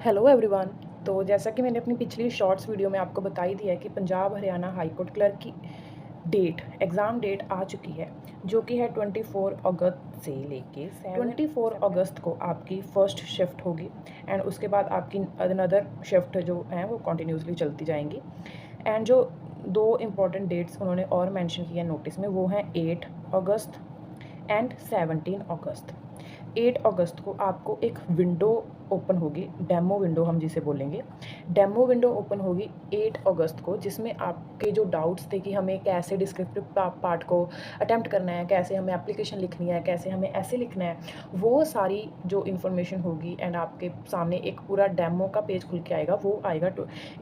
Hello everyone. तो जैसा कि मैंने अपनी पिछली शॉर्ट्स वीडियो में आपको बता ही दिया है कि Punjab Haryana high court clerk की एग्ज़ाम डेट आ चुकी है, जो कि है 24 अगस्त से लेके 24 अगस्त को आपकी फ़र्स्ट शिफ्ट होगी एंड उसके बाद आपकी अनदर शिफ्ट जो हैं वो कंटिन्यूसली चलती जाएंगी। एंड जो दो इम्पॉर्टेंट डेट्स उन्होंने और मेंशन किए हैं नोटिस में, वो हैं 8 अगस्त एंड 17 अगस्त। 8 अगस्त को आपको एक विंडो ओपन होगी, डेमो विंडो हम जिसे बोलेंगे। डेमो विंडो ओपन होगी 8 अगस्त को, जिसमें आपके जो डाउट्स थे कि हमें कैसे डिस्क्रिप्टिव पार्ट को अटेम्प्ट करना है, कैसे हमें एप्लीकेशन लिखनी है, कैसे हमें ऐसे लिखना है, वो सारी जो इन्फॉर्मेशन होगी एंड आपके सामने एक पूरा डेमो का पेज खुल के आएगा, वो आएगा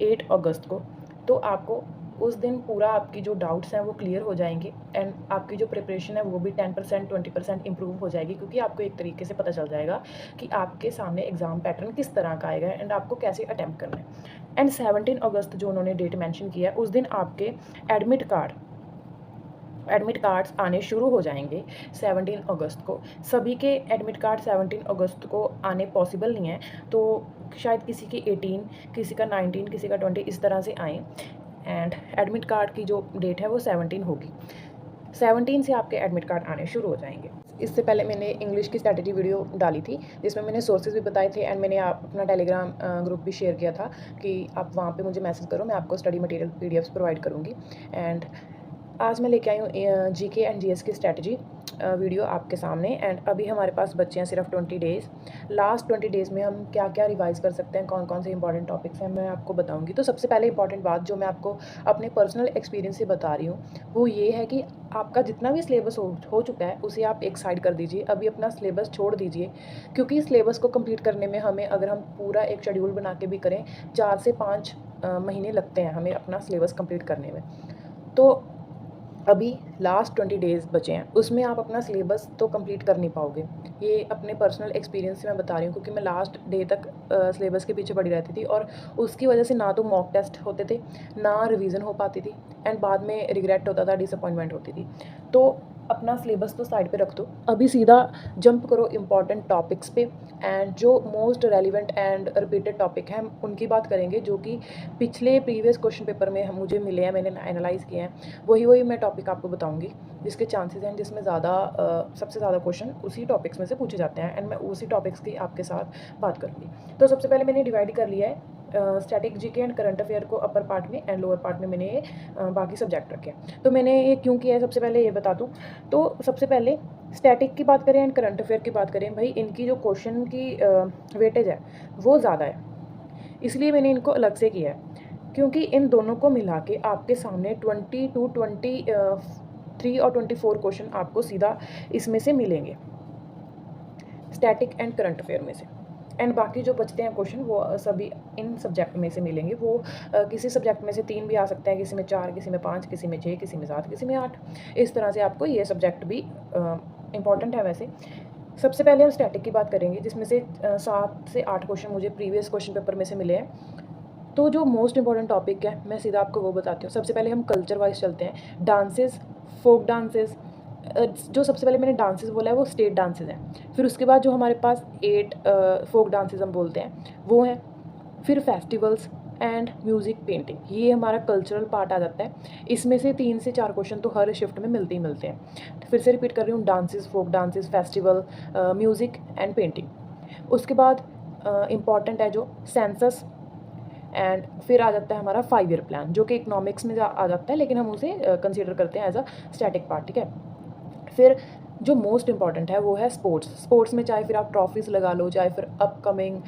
8 अगस्त को। तो आपको उस दिन पूरा आपकी जो डाउट्स हैं वो क्लियर हो जाएंगे एंड आपकी जो प्रिपरेशन है वो भी 10% 20% इम्प्रूव हो जाएगी, क्योंकि आपको एक तरीके से पता चल जाएगा कि आपके सामने एग्ज़ाम पैटर्न किस तरह का आएगा एंड आपको कैसे अटैम्प्ट करना है। एंड 17 अगस्त जो उन्होंने डेट मेंशन किया है, उस दिन आपके एडमिट कार्ड्स आने शुरू हो जाएंगे 17 अगस्त को। सभी के एडमिट कार्ड 17 अगस्त को आने पॉसिबल नहीं है, तो शायद किसी के 18, किसी का 19, किसी का 20 इस तरह से आए। एंड एडमिट कार्ड की जो डेट है वो 17 होगी। 17 से आपके एडमिट कार्ड आने शुरू हो जाएंगे। इससे पहले मैंने इंग्लिश की स्ट्रैटेजी वीडियो डाली थी, जिसमें मैंने सोर्सेज भी बताए थे एंड मैंने अपना टेलीग्राम ग्रुप भी शेयर किया था कि आप वहाँ पे मुझे मैसेज करो, मैं आपको स्टडी मटेरियल पीडीएफ्स प्रोवाइड करूँगी। एंड आज मैं लेके आई हूँ जीके एंड जीएस की स्ट्रैटेजी वीडियो आपके सामने। एंड अभी हमारे पास बच्चे हैं सिर्फ 20 डेज़। लास्ट 20 डेज़ में हम क्या क्या रिवाइज़ कर सकते हैं, कौन कौन से इंपॉर्टेंट टॉपिक्स हैं, मैं आपको बताऊंगी। तो सबसे पहले इंपॉर्टेंट बात जो मैं आपको अपने पर्सनल एक्सपीरियंस से बता रही हूँ, वो ये है कि आपका जितना भी सिलेबस हो चुका है उसे आप एक साइड कर दीजिए। अभी अपना सिलेबस छोड़ दीजिए, क्योंकि सिलेबस को कंप्लीट करने में हमें, अगर हम पूरा एक शेड्यूल बना के भी करें, 4 से 5 महीने लगते हैं हमें अपना सिलेबस कंप्लीट करने में। तो अभी लास्ट 20 डेज़ बचे हैं, उसमें आप अपना सिलेबस तो कंप्लीट कर नहीं पाओगे। ये अपने पर्सनल एक्सपीरियंस से मैं बता रही हूँ, क्योंकि मैं लास्ट डे तक सिलेबस के पीछे पड़ी रहती थी और उसकी वजह से ना तो मॉक टेस्ट होते थे, ना रिवीजन हो पाती थी एंड बाद में रिग्रेट होता था, डिसअपॉइंटमेंट होती थी। तो अपना सिलेबस तो साइड पे रख दो, अभी सीधा जंप करो इम्पॉर्टेंट टॉपिक्स पे। एंड जो most relevant and repeated topic हैं उनकी बात करेंगे, जो कि पिछले प्रीवियस क्वेश्चन पेपर में मुझे मिले हैं, मैंने एनालाइज़ किए हैं। वही मैं टॉपिक आपको बताऊंगी जिसके चांसेस हैं, जिसमें सबसे ज़्यादा क्वेश्चन उसी टॉपिक्स में से पूछे जाते हैं एंड मैं उसी टॉपिक्स की आपके साथ बात करूँगी। तो सबसे पहले मैंने डिवाइड कर लिया है static GK and current affair को अपर पार्ट में एंड लोअर पार्ट में मैंने बाकी सब्जेक्ट रखे हैं। तो मैंने ये क्यों किया है सबसे पहले ये बता दूँ। तो सबसे पहले स्टैटिक की बात करें एंड करंट अफेयर की बात करें, भाई इनकी जो क्वेश्चन की वेटेज है वो ज़्यादा है, इसलिए मैंने इनको अलग से किया है। क्योंकि इन दोनों को मिला के आपके सामने 20 to 23 और 24 क्वेश्चन आपको सीधा इसमें से मिलेंगे, स्टैटिक एंड करंट अफेयर में से। एंड बाकी जो बचते हैं क्वेश्चन वो सभी इन सब्जेक्ट में से मिलेंगे। वो किसी सब्जेक्ट में से 3 भी आ सकते हैं, किसी में 4, किसी में 5, किसी में 6, किसी में 7, किसी में 8। इस तरह से आपको ये सब्जेक्ट भी इम्पॉर्टेंट है। वैसे सबसे पहले हम स्टैटिक की बात करेंगे, जिसमें से 7 से 8 क्वेश्चन मुझे प्रीवियस क्वेश्चन पेपर में से मिले हैं। तो जो मोस्ट इंपॉर्टेंट टॉपिक है मैं सीधा आपको वो बताती हूँ। सबसे पहले हम कल्चर वाइज चलते हैं। डांसेस, फोक डांसेस, जो सबसे पहले मैंने डांसेस बोला है वो स्टेट डांसेस हैं। फिर उसके बाद जो हमारे पास 8 फोक डांसेस हम बोलते हैं वो हैं। फिर फेस्टिवल्स एंड म्यूज़िक, पेंटिंग, ये हमारा कल्चरल पार्ट आ जाता है। इसमें से 3 से 4 क्वेश्चन तो हर शिफ्ट में मिलते ही मिलते हैं। फिर से रिपीट कर रही हूँ, dances, folk dances, festival, music and painting. उसके बाद इम्पॉर्टेंट है जो सेंसस एंड फिर आ जाता है हमारा 5 ईयर प्लान, जो कि इकोनॉमिक्स में आ जाता है, लेकिन हम उसे कंसीडर करते हैं एज अ स्टैटिक पार्ट, ठीक है। फिर जो मोस्ट इंपॉर्टेंट है वो है स्पोर्ट्स में, चाहे फिर आप ट्रॉफीज़ लगा लो, चाहे फिर अपकमिंग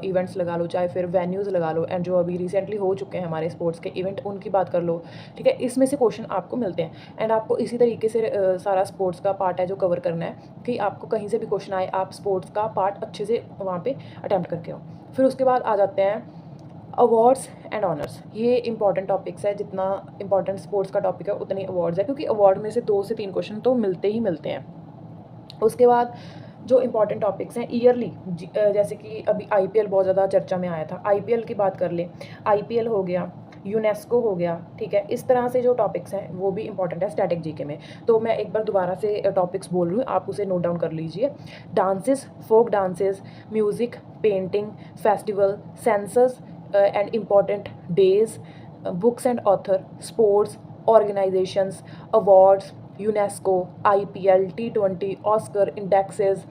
इवेंट्स लगा लो, चाहे फिर वेन्यूज़ लगा लो, एंड जो अभी रिसेंटली हो चुके हैं हमारे स्पोर्ट्स के इवेंट उनकी बात कर लो, ठीक है। इसमें से क्वेश्चन आपको मिलते हैं एंड आपको इसी तरीके से सारा स्पोर्ट्स का पार्ट है जो कवर करना है कि आपको कहीं से भी क्वेश्चन आए आप स्पोर्ट्स का पार्ट अच्छे से वहाँ पर अटैम्प्ट करके हो। फिर उसके बाद आ जाते हैं अवार्ड्स एंड ऑनर्स। ये इंपॉर्टेंट टॉपिक्स है, जितना इंपॉर्टेंट स्पोर्ट्स का टॉपिक है उतने अवार्ड्स है, क्योंकि अवार्ड में से 2 से 3 क्वेश्चन तो मिलते ही मिलते हैं। उसके बाद जो इंपॉर्टेंट टॉपिक्स हैं ईयरली, जैसे कि अभी आईपीएल बहुत ज़्यादा चर्चा में आया था, आईपीएल की बात कर ले। आईपीएल हो गया, यूनेस्को हो गया, ठीक है। इस तरह से जो टॉपिक्स हैं वो भी इंपॉर्टेंट है स्टैटिक जीके में। तो मैं एक बार दोबारा से टॉपिक्स बोल रही हूँ, आप उसे नोट डाउन कर लीजिए। Dances, folk dances, music, painting, festival, census and important days, books and author, sports, organisations, awards, UNESCO, IPL, T20, Oscar, indexes,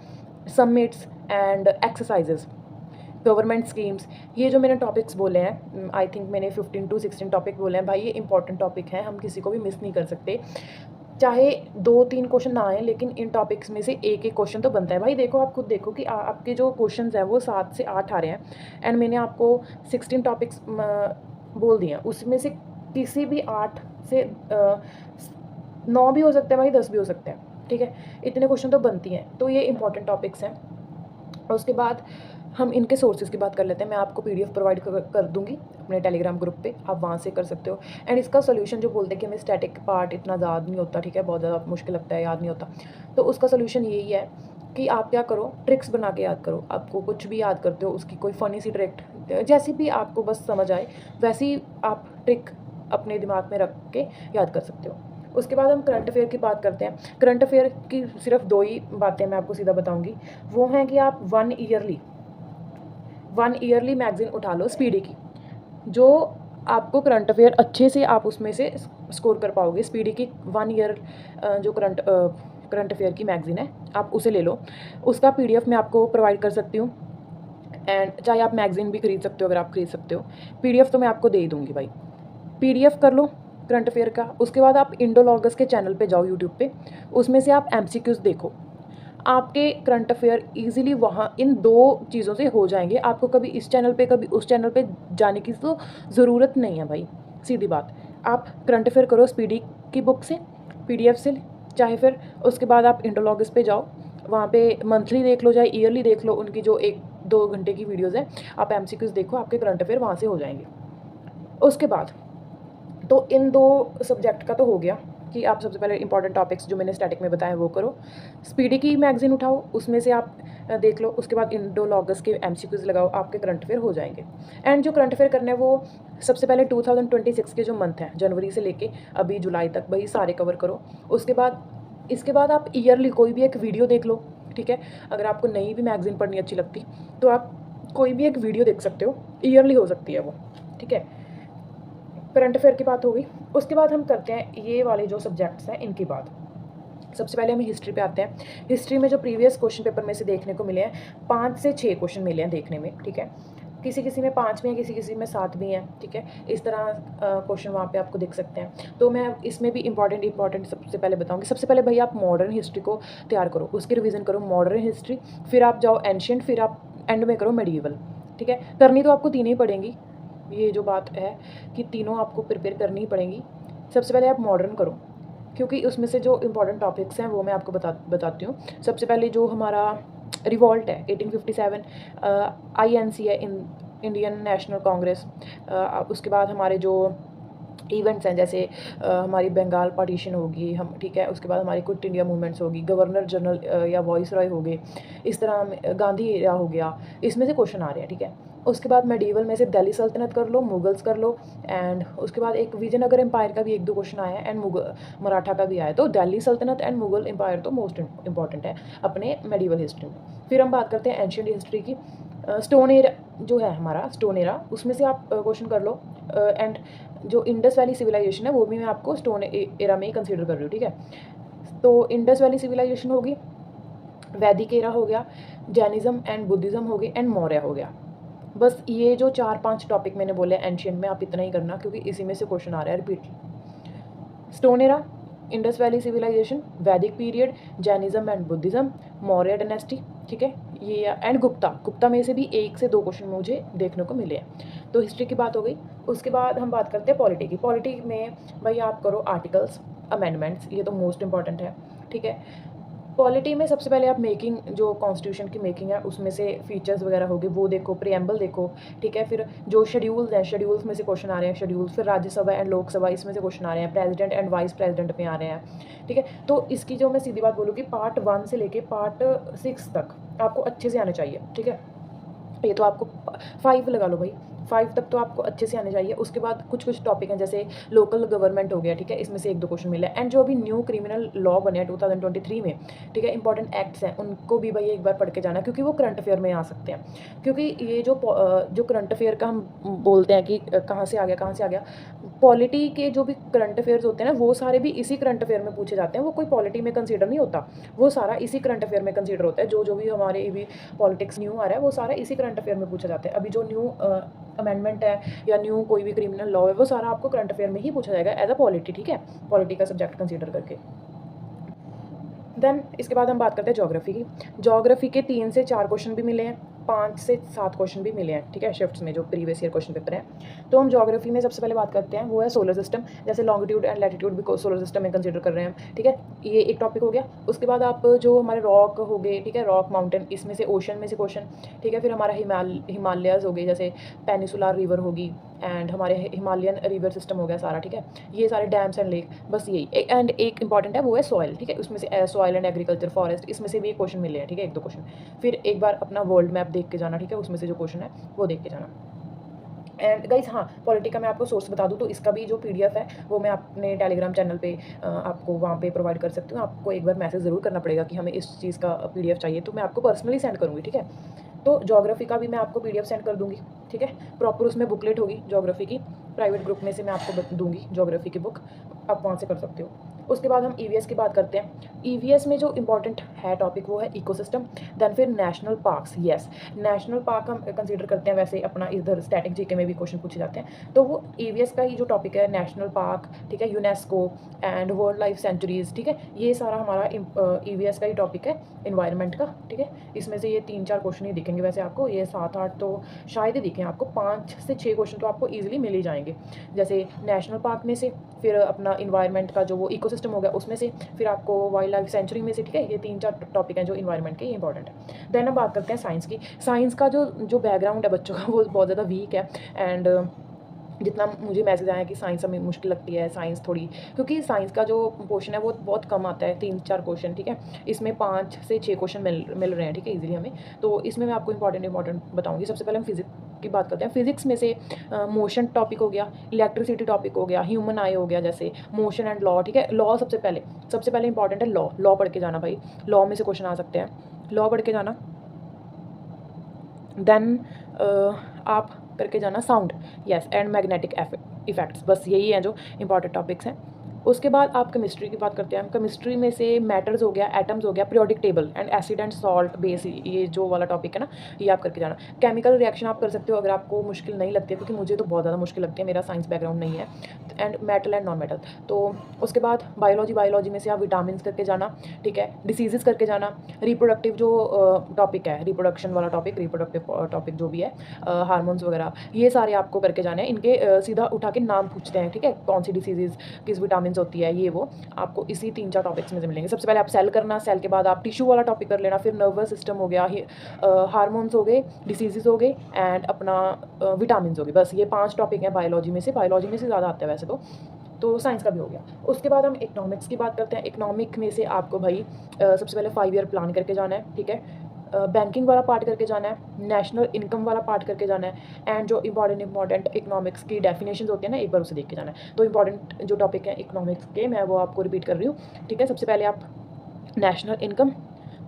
summits and exercises, government schemes. ये जो मैंने टॉपिक्स बोले हैं, आई थिंक मैंने 15 to 16 topic बोले हैं भाई, ये इंपॉर्टेंट टॉपिक हैं, हम किसी को भी मिस नहीं कर सकते। चाहे 2-3 क्वेश्चन ना आए, लेकिन इन टॉपिक्स में से एक एक क्वेश्चन तो बनता है भाई। देखो, आप खुद देखो कि आपके जो क्वेश्चंस हैं वो 7 से 8 आ रहे हैं, एंड मैंने आपको 16 टॉपिक्स बोल दिए हैं। उसमें से किसी भी 8 से 9 भी हो सकते हैं भाई, 10 भी हो सकते हैं, ठीक है। इतने क्वेश्चन तो बनती हैं, तो ये इंपॉर्टेंट टॉपिक्स हैं। और उसके बाद हम इनके सोर्सेज की बात कर लेते हैं। मैं आपको PDF प्रोवाइड कर दूंगी अपने टेलीग्राम ग्रुप पे, आप वहाँ से कर सकते हो। एंड इसका सोल्यूशन जो बोलते हैं कि हमें स्टैटिक पार्ट इतना याद नहीं होता, ठीक है, बहुत ज़्यादा मुश्किल लगता है, याद नहीं होता, तो उसका सोल्यूशन यही है कि आप क्या करो, ट्रिक्स बना के याद करो। आपको कुछ भी याद करते हो, उसकी कोई फ़नी सी ट्रिक, जैसी भी आपको बस समझ आए वैसी आप ट्रिक अपने दिमाग में रख के याद कर सकते हो। उसके बाद हम करंट अफेयर की बात करते हैं। करंट अफेयर की सिर्फ 2 ही बातें मैं आपको सीधा बताऊंगी। वो हैं कि आप 1 ईयरली मैगज़ीन उठा लो स्पीडी की, जो आपको करंट अफेयर अच्छे से आप उसमें से स्कोर कर पाओगे। स्पीडी की 1 ईयर जो करंट अफेयर की मैगज़ीन है, आप उसे ले लो। उसका PDF मैं आपको प्रोवाइड कर सकती हूँ, एंड चाहे आप मैगज़ीन भी खरीद सकते हो अगर आप खरीद सकते हो। PDF तो मैं आपको दे ही दूँगी भाई। PDF कर लो करंट अफेयर का। उसके बाद आप इंडोलॉगस के चैनल पे जाओ यूट्यूब पे, उसमें से आप MCQs देखो। आपके करंट अफेयर इजीली वहाँ इन 2 चीज़ों से हो जाएंगे। आपको कभी इस चैनल पे कभी उस चैनल पे जाने की तो ज़रूरत नहीं है भाई, सीधी बात। आप करंट अफेयर करो स्पीडी की बुक से, PDF से, चाहे फिर उसके बाद आप इंडोलॉगस पे जाओ, वहाँ पे मंथली देख लो, चाहे ईयरली देख लो, उनकी जो 1-2 घंटे की वीडियोज़ हैं, आप MCQs देखो, आपके करंट अफेयर वहाँ से हो जाएंगे। उसके बाद तो इन 2 सब्जेक्ट का तो हो गया कि आप सबसे पहले इंपॉर्टेंट टॉपिक्स जो मैंने स्टैटिक में बताए वो करो। स्पीडी की मैगज़ीन उठाओ, उसमें से आप देख लो। उसके बाद इंडोलॉगस के MCQs लगाओ, आपके करंट अफेयर हो जाएंगे। एंड जो करंट अफेयर करने हैं वो सबसे पहले 2026 के जो मंथ हैं, जनवरी से लेके अभी जुलाई तक, वही सारे कवर करो। उसके बाद इसके बाद आप ईयरली कोई भी एक वीडियो देख लो, ठीक है। अगर आपको नई भी मैगज़ीन पढ़नी अच्छी लगती तो आप कोई भी एक वीडियो देख सकते हो, ईयरली हो सकती है वो, ठीक है। करंट अफेयर की बात हो गई। उसके बाद हम करते हैं ये वाले जो सब्जेक्ट्स हैं इनकी बात। सबसे पहले हम हिस्ट्री पे आते हैं। हिस्ट्री में जो प्रीवियस क्वेश्चन पेपर में से देखने को मिले हैं, 5 से 6 क्वेश्चन मिले हैं देखने में, ठीक है। किसी किसी में 5 भी हैं, किसी किसी में 7 भी हैं, ठीक है। इस तरह क्वेश्चन वहाँ पे आपको दिख सकते हैं। तो मैं इसमें भी इंपॉर्टेंट सबसे पहले बताऊँगी। सबसे पहले भाई आप मॉडर्न हिस्ट्री को तैयार करो, उसकी रिवीजन करो मॉडर्न हिस्ट्री, फिर आप जाओ एंशियंट, फिर आप एंड में करो मेडिवल, ठीक है। करनी तो आपको तीनों ही पड़ेंगी, ये जो बात है कि तीनों आपको प्रिपेयर करनी ही पड़ेंगी। सबसे पहले आप मॉडर्न करो, क्योंकि उसमें से जो इंपॉर्टेंट टॉपिक्स हैं वो मैं आपको बताती हूँ। सबसे पहले जो हमारा रिवॉल्ट है 1857, INC है, इंडियन नेशनल कांग्रेस। उसके बाद हमारे जो इवेंट्स हैं, जैसे हमारी बंगाल पार्टीशन होगी हम, ठीक है। उसके बाद हमारी क्विट इंडिया मूवमेंट्स होगी, गवर्नर जनरल या वॉइस रॉय हो गए, इस तरह गांधी एरिया हो गया, इसमें से क्वेश्चन आ रहे हैं, ठीक है। उसके बाद मेडिवल में से दिल्ली सल्तनत कर लो, मुगल्स कर लो, एंड उसके बाद एक विजयनगर एम्पायर का भी 1-2 क्वेश्चन आया है, एंड मुगल मराठा का भी आया है। तो दिल्ली सल्तनत एंड मुगल एम्पायर तो मोस्ट इंपॉर्टेंट है अपने मेडिवल हिस्ट्री में। फिर हम बात करते हैं एंशियंट हिस्ट्री की। स्टोन एरा जो है हमारा, स्टोन एरा, उसमें से आप क्वेश्चन कर लो। एंड जो इंडस वैली सिविलाइजेशन है वो भी मैं आपको स्टोन एरा में ही कंसीडर कर रही हूँ, ठीक है। तो इंडस वैली सिविलाइजेशन होगी, वैदिक एरा हो गया, जैनिज्म एंड बुद्धिज़्म हो गई, एंड मौर्य हो गया। बस ये जो 4-5 टॉपिक मैंने बोले एंशियंट में, आप इतना ही करना, क्योंकि इसी में से क्वेश्चन आ रहा है repeat. Stone era, Indus valley civilisation, Vedic period, Jainism and Buddhism, Maurya dynasty, ठीक है। ये एंड गुप्ता में से भी 1 से 2 क्वेश्चन मुझे देखने को मिले हैं। तो हिस्ट्री की बात हो गई। उसके बाद हम बात करते हैं पॉलिटी की। पॉलिटी में भाई आप करो आर्टिकल्स, अमेंडमेंट्स, ये तो मोस्ट इंपॉर्टेंट है, ठीक है। पॉलिटी में सबसे पहले आप मेकिंग, जो कॉन्स्टिट्यूशन की मेकिंग है उसमें से फीचर्स वगैरह होंगे वो देखो, प्रिएम्बल देखो, ठीक है। फिर जो शेड्यूल्स हैं, शेड्यूल्स में से क्वेश्चन आ रहे हैं, शेड्यूल्स, फिर राज्यसभा एंड लोकसभा, इसमें से क्वेश्चन आ रहे हैं, प्रेसिडेंट एंड वाइस प्रेसिडेंट में आ रहे हैं, ठीक है। तो इसकी जो मैं सीधी बात बोलूँगी, पार्ट 1 से लेके पार्ट 6 तक आपको अच्छे से आने चाहिए, ठीक है। ये तो आपको 5 लगा लो भाई, 5 तक तो आपको अच्छे से आने चाहिए। उसके बाद कुछ कुछ टॉपिक हैं जैसे लोकल गवर्नमेंट हो गया, ठीक है, इसमें से 1-2 क्वेश्चन मिले। एंड जो अभी न्यू क्रिमिनल लॉ बने हैं 2023 में, ठीक है, इंपॉर्टेंट एक्ट्स हैं, उनको भी भाई एक बार पढ़ के जाना, क्योंकि वो करंट अफेयर में आ सकते हैं। क्योंकि ये जो करंट अफेयर का हम बोलते हैं कि कहाँ से आ गया, कहाँ से आ गया, पॉलिटी के जो भी करंट अफेयर्स होते हैं ना, वो सारे भी इसी करंट अफेयर में पूछे जाते हैं। वो कोई पॉलिटी में कंसीडर नहीं होता, वो सारा इसी करंट अफेयर में कंसीडर होता है। जो भी हमारे भी पॉलिटिक्स न्यू आ रहा है, वो सारा इसी करंट अफेयर में पूछा जाता है। अभी जो न्यू अमेंडमेंट है या न्यू कोई भी क्रिमिनल लॉ है, वो सारा आपको करंट अफेयर में ही पूछा जाएगा एज अ पॉलिटी, ठीक है, पॉलिटी का सब्जेक्ट कंसीडर करके। देन इसके बाद हम बात करते हैं ज्योग्राफी की। ज्योग्राफी के 3 से 4 क्वेश्चन भी मिले हैं, 5 से 7 क्वेश्चन भी मिले हैं, ठीक है, शिफ्ट्स में जो प्रीवियस ईयर क्वेश्चन पेपर है। तो हम ज्योग्राफी में सबसे पहले बात करते हैं, वो है सोलर सिस्टम। जैसे लॉन्गिट्यूड एंड लैटिट्यूड भी सोलर सिस्टम में कंसीडर कर रहे हैं हम, ठीक है, ये एक टॉपिक हो गया। उसके बाद आप जो हमारे रॉक हो गए, ठीक है, रॉक माउंटेन, इसमें से ओशन में से क्वेश्चन, ठीक है। फिर हमारा हिमालयाज़ हो गए, जैसे पेनिसुलर रिवर होगी, एंड हमारे हिमालयन रिवर सिस्टम हो गया सारा, ठीक है, ये सारे डैम्स एंड लेक, बस यही। एंड एक इंपॉर्टेंट है वो है सॉइल, ठीक है, उसमें से सॉइल एंड एग्रीकल्चर, फॉरेस्ट, इसमें से भी एक क्वेश्चन मिले हैं, ठीक है, 1-2 क्वेश्चन। फिर एक बार अपना वर्ल्ड मैप देख के जाना, ठीक है, उसमें से जो क्वेश्चन है वो देख के जाना। एंड गाइस, हाँ, पॉलिटी का मैं आपको सोर्स बता दूँ तो इसका भी जो PDF है वो मैं अपने टेलीग्राम चैनल पे आपको वहाँ पे प्रोवाइड कर सकती हूँ। आपको एक बार मैसेज ज़रूर करना पड़ेगा कि हमें इस चीज़ का PDF चाहिए, तो मैं आपको पर्सनली सेंड करूँगी, ठीक है। तो ज्योग्राफी का भी मैं आपको PDF सेंड कर दूँगी, ठीक है, प्रॉपर उसमें बुकलेट होगी ज्योग्राफी की, प्राइवेट ग्रुप में से मैं आपको दूँगी ज्योग्राफी की बुक, आप वहाँ से कर सकते हो। उसके बाद हम EVS की बात करते हैं। EVS में जो इंपॉर्टेंट है टॉपिक वो है इकोसिस्टम। देन फिर national parks, yes, national park हम कंसीडर करते हैं, वैसे अपना इधर स्टैटिक GK में भी क्वेश्चन पूछे जाते हैं। तो वो EVS का ही जो टॉपिक है, नेशनल पार्क, ठीक है, UNESCO and world life sanctuaries, ठीक है, ये सारा हमारा EVS का ही टॉपिक है, इन्वायरमेंट का, ठीक है। इसमें से ये 3-4 क्वेश्चन ही दिखेंगे वैसे आपको, ये 7-8 तो शायद ही दिखें आपको, 5 से 6 क्वेश्चन तो आपको ईजिली मिल ही जाएंगे। जैसे नेशनल पार्क में से, फिर अपना इन्वायरमेंट का जो वो इकोसिस्टम हो गया उसमें से, फिर आपको वाइल्ड लाइफ सेंचुरी में से, ठीक है, ये 3-4 टॉपिक हैं जो इन्वायरमेंट के, ये इंपॉर्टेंट है। देन हम बात करते हैं साइंस की। साइंस का जो बैकग्राउंड है बच्चों का, वो बहुत ज़्यादा वीक है। एंड जितना मुझे मैसेज आया कि साइंस हमें मुश्किल लगती है, साइंस थोड़ी, क्योंकि साइंस का जो पोर्शन है वो बहुत कम आता है, 3-4 क्वेश्चन, ठीक है, इसमें 5 से 6 क्वेश्चन मिल रहे हैं, ठीक है, इजीली हमें। तो इसमें मैं आपको इंपॉर्टेंट बताऊंगी। सबसे पहले हम फिजिक्स की बात करते हैं। फिजिक्स में से मोशन टॉपिक हो गया, इलेक्ट्रिसिटी टॉपिक हो गया, ह्यूमन आई हो गया, जैसे मोशन एंड लॉ, ठीक है। लॉ सबसे पहले इंपॉर्टेंट है लॉ पढ़ के जाना भाई, लॉ में से क्वेश्चन आ सकते हैं, लॉ पढ़ के जाना। देन आप करके जाना sound, yes, and magnetic effects, बस यही हैं जो इंपॉर्टेंट टॉपिक्स हैं। उसके बाद आप केमिस्ट्री की बात करते हैं। केमिस्ट्री में से मैटर्स हो गया, एटम्स हो गया, periodic table and acid and salt base, ये जो वाला टॉपिक है ना, ये आप करके जाना। केमिकल रिएक्शन आप कर सकते हो अगर आपको मुश्किल नहीं लगती है, क्योंकि मुझे तो बहुत ज़्यादा मुश्किल लगती है, मेरा साइंस बैकग्राउंड नहीं है। And metal and non metal. तो उसके बाद बायोलॉजी में से आप विटामिन करके जाना, ठीक है, डिसीजेस करके जाना, रिप्रोडक्टिव जो टॉपिक है, रिप्रोडक्शन वाला टॉपिक, रिप्रोडक्टिव टॉपिक जो भी है, हार्मोन्स वगैरह, ये सारे आपको करके जाने हैं। इनके सीधा उठा के नाम पूछते हैं, ठीक है, कौन सी डिसीजेज किस विटामिन होती है, ये वो आपको इसी 3-4 टॉपिक्स में से मिलेंगे। सबसे पहले आप सेल करना, सेल के बाद आप टिश्यू वाला टॉपिक कर लेना, फिर नर्वस सिस्टम हो गया, हार्मोन्स हो गए, डिसीजेज हो गए, एंड अपना विटामिन हो गए। बस ये 5 टॉपिक हैं बायोलॉजी में से ज़्यादा आते हैं वैसे तो साइंस का भी हो गया। उसके बाद हम इकोनॉमिक्स की बात करते हैं। इकोनॉमिक में से आपको भाई सबसे पहले 5 ईयर प्लान करके जाना है, ठीक है, बैंकिंग वाला पार्ट करके जाना है, नेशनल इनकम वाला पार्ट करके जाना है, एंड जो इंपॉर्टेंट इकोनॉमिक्स की डेफिनेशंस होती है ना, एक बार उसे देख के जाना है। तो इंपॉर्टेंट जो टॉपिक है इकोनॉमिक्स के, मैं वो आपको रिपीट कर रही हूँ, ठीक है। सबसे पहले आप national income,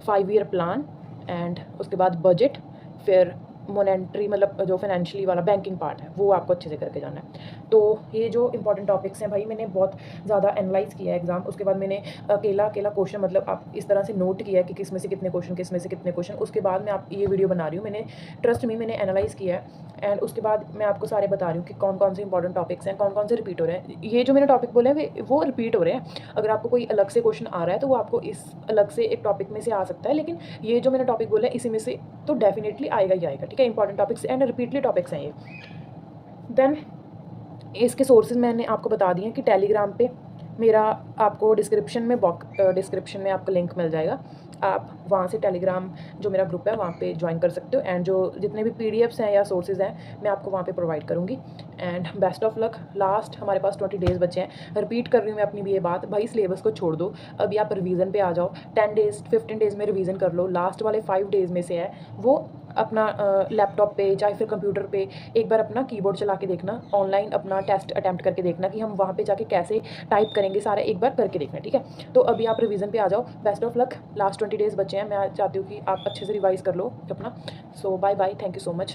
5 year plan, and उसके बाद बजट, फिर मॉनेटरी मतलब जो फाइनेंशियली वाला बैंकिंग पार्ट है वो आपको अच्छे से करके जाना है। तो ये जो इंपॉर्टेंट टॉपिक्स हैं भाई, मैंने बहुत ज़्यादा एनालाइज़ किया है एग्जाम। उसके बाद मैंने अकेला क्वेश्चन मतलब आप इस तरह से नोट किया है कि किस में से कितने क्वेश्चन, उसके बाद मैं आप ये वीडियो बना रही हूँ। मैंने ट्रस्ट में मैंने एनालाइज़ किया है, एंड उसके बाद मैं आपको सारे बता रही हूँ कि कौन कौन से इंपॉर्टेंट टॉपिक्स हैं, कौन कौन से रिपीट हो रहे हैं। ये जो मैंने टॉपिक बोले हैं वो रिपीट हो रहे हैं। अगर आपको कोई अलग से क्वेश्चन आ रहा है तो वो आपको इस अलग से एक टॉपिक में से आ सकता है, लेकिन ये जो मैंने टॉपिक बोले हैं इसी में से तो डेफिनेटली आएगा ही आएगा, ठीक है। Important topics and repeatedly topics हैं ये। देन इसके सोर्सेज मैंने आपको बता दिए हैं कि टेलीग्राम पे मेरा आपको डिस्क्रिप्शन में आपको लिंक मिल जाएगा, आप वहाँ से टेलीग्राम जो मेरा ग्रुप है वहाँ पे ज्वाइन कर सकते हो। एंड जो जितने भी PDFs हैं या सोर्सेज हैं मैं आपको वहाँ पे प्रोवाइड करूँगी। And best of luck. Last हमारे पास 20 डेज़ बचे हैं। रिपीट कर रही हूँ मैं अपनी भी ये बात, भाई सिलेबस को छोड़ दो, अभी आप रिवीजन पे आ जाओ। 10 डेज़ 15 डेज़ में रिवीजन कर लो। लास्ट वाले 5 डेज़ में से है वो अपना लैपटॉप पे चाहे फिर कंप्यूटर पे एक बार अपना कीबोर्ड चला के देखना, ऑनलाइन अपना टेस्ट अटेम्प्ट करके देखना कि हम वहाँ पे जाके कैसे टाइप करेंगे, सारा एक बार करके देखना, ठीक है। तो अभी आप रिवीजन पे आ जाओ। Best of luck, last 20 days बचे हैं। मैं चाहती हूँ कि आप अच्छे से रिवाइज़ कर लो अपना। So bye bye, thank you so much.